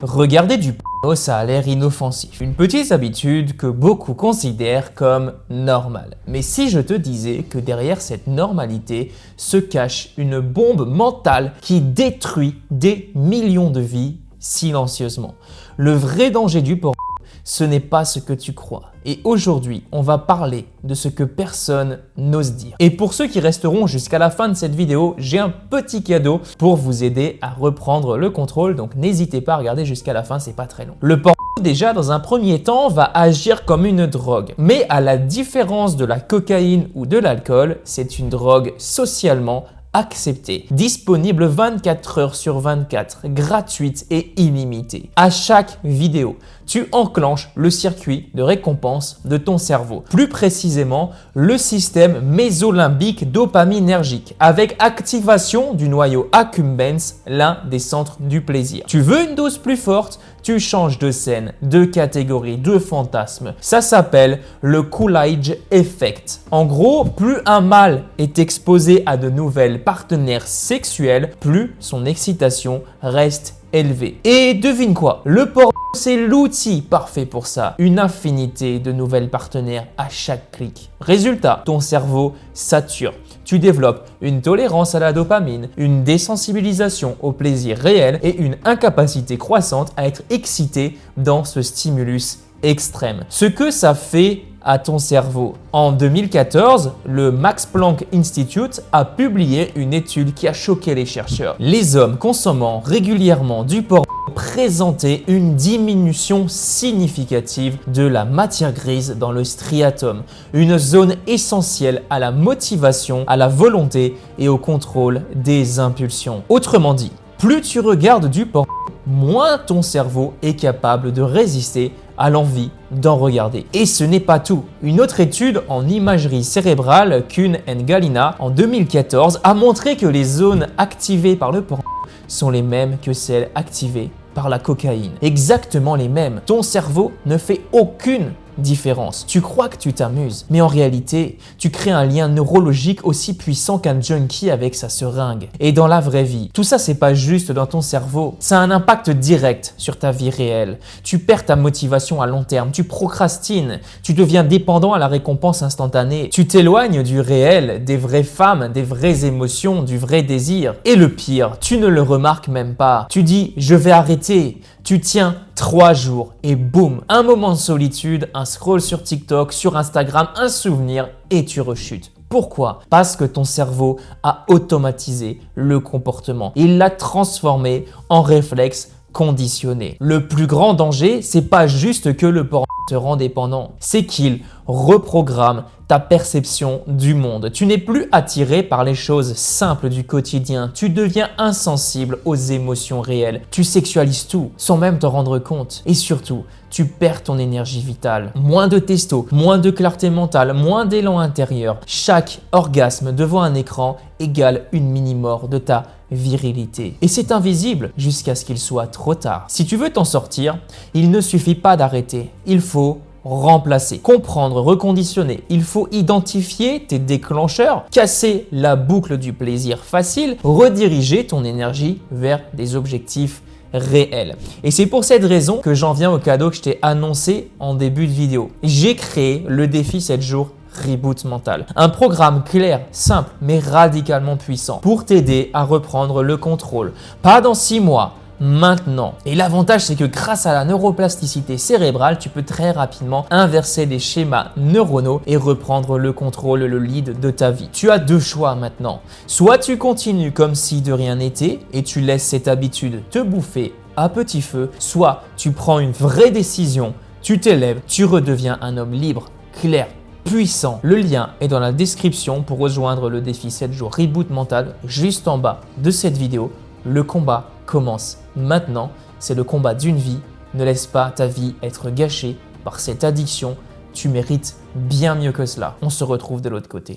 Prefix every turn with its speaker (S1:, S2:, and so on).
S1: Regarder du porno, ça a l'air inoffensif. Une petite habitude que beaucoup considèrent comme normale. Mais si je te disais que derrière cette normalité se cache une bombe mentale qui détruit des millions de vies silencieusement. Le vrai danger du porno, ce n'est pas ce que tu crois. Et aujourd'hui, on va parler de ce que personne n'ose dire. Et pour ceux qui resteront jusqu'à la fin de cette vidéo, j'ai un petit cadeau pour vous aider à reprendre le contrôle. Donc n'hésitez pas à regarder jusqu'à la fin, c'est pas très long. Le porno, déjà dans un premier temps, va agir comme une drogue. Mais à la différence de la cocaïne ou de l'alcool, c'est une drogue socialement acceptée, disponible 24 heures sur 24, gratuite et illimitée. À chaque vidéo, tu enclenches le circuit de récompense de ton cerveau. Plus précisément, le système mésolimbique dopaminergique avec activation du noyau accumbens, l'un des centres du plaisir. Tu veux une dose plus forte? Tu changes de scène, de catégorie, de fantasme. Ça s'appelle le Coolidge Effect. En gros, plus un mâle est exposé à de nouvelles partenaires sexuels, plus son excitation reste élevée. Et devine quoi? Le porno, c'est l'outil parfait pour ça. Une infinité de nouvelles partenaires à chaque clic. Résultat, ton cerveau sature. Tu développes une tolérance à la dopamine, une désensibilisation au plaisir réel et une incapacité croissante à être excité dans ce stimulus extrême. Ce que ça fait à ton cerveau. En 2014, le Max Planck Institute a publié une étude qui a choqué les chercheurs. Les hommes consommant régulièrement du porno présentaient une diminution significative de la matière grise dans le striatum, une zone essentielle à la motivation, à la volonté et au contrôle des impulsions. Autrement dit, plus tu regardes du porno, moins ton cerveau est capable de résister à l'envie d'en regarder. Et ce n'est pas tout. Une autre étude en imagerie cérébrale, Kuhn et Galina, en 2014, a montré que les zones activées par le porno sont les mêmes que celles activées par la cocaïne. Exactement les mêmes. Ton cerveau ne fait aucune différence. Tu crois que tu t'amuses, mais en réalité, tu crées un lien neurologique aussi puissant qu'un junkie avec sa seringue. Et dans la vraie vie, tout ça, c'est pas juste dans ton cerveau. Ça a un impact direct sur ta vie réelle. Tu perds ta motivation à long terme, tu procrastines, tu deviens dépendant à la récompense instantanée, tu t'éloignes du réel, des vraies femmes, des vraies émotions, du vrai désir. Et le pire, tu ne le remarques même pas. Tu dis, je vais arrêter. Tu tiens 3 jours et boum, un moment de solitude, un scroll sur TikTok, sur Instagram, un souvenir et tu rechutes. Pourquoi? Parce que ton cerveau a automatisé le comportement. Il l'a transformé en réflexe conditionné. Le plus grand danger, c'est pas juste que le porno te rend dépendant, c'est qu'il reprogramme ta perception du monde. Tu n'es plus attiré par les choses simples du quotidien. Tu deviens insensible aux émotions réelles. Tu sexualises tout sans même t'en rendre compte. Et surtout, tu perds ton énergie vitale. Moins de testo, moins de clarté mentale, moins d'élan intérieur. Chaque orgasme devant un écran égale une mini-mort de ta virilité. Et c'est invisible jusqu'à ce qu'il soit trop tard. Si tu veux t'en sortir, il ne suffit pas d'arrêter. Il faut remplacer, comprendre, reconditionner. Il faut identifier tes déclencheurs, casser la boucle du plaisir facile, rediriger ton énergie vers des objectifs réels. Et c'est pour cette raison que j'en viens au cadeau que je t'ai annoncé en début de vidéo. J'ai créé le défi 7 jours Reboot Mental. Un programme clair, simple, mais radicalement puissant pour t'aider à reprendre le contrôle. Pas dans 6 mois, maintenant. Et l'avantage, c'est que grâce à la neuroplasticité cérébrale, tu peux très rapidement inverser les schémas neuronaux et reprendre le contrôle, le lead de ta vie. Tu as 2 choix maintenant. Soit tu continues comme si de rien n'était et tu laisses cette habitude te bouffer à petit feu, soit tu prends une vraie décision, tu t'élèves, tu redeviens un homme libre, clair, puissant. Le lien est dans la description pour rejoindre le défi 7 jours Reboot Mental juste en bas de cette vidéo. Le combat commence maintenant, c'est le combat d'une vie. Ne laisse pas ta vie être gâchée par cette addiction. Tu mérites bien mieux que cela. On se retrouve de l'autre côté.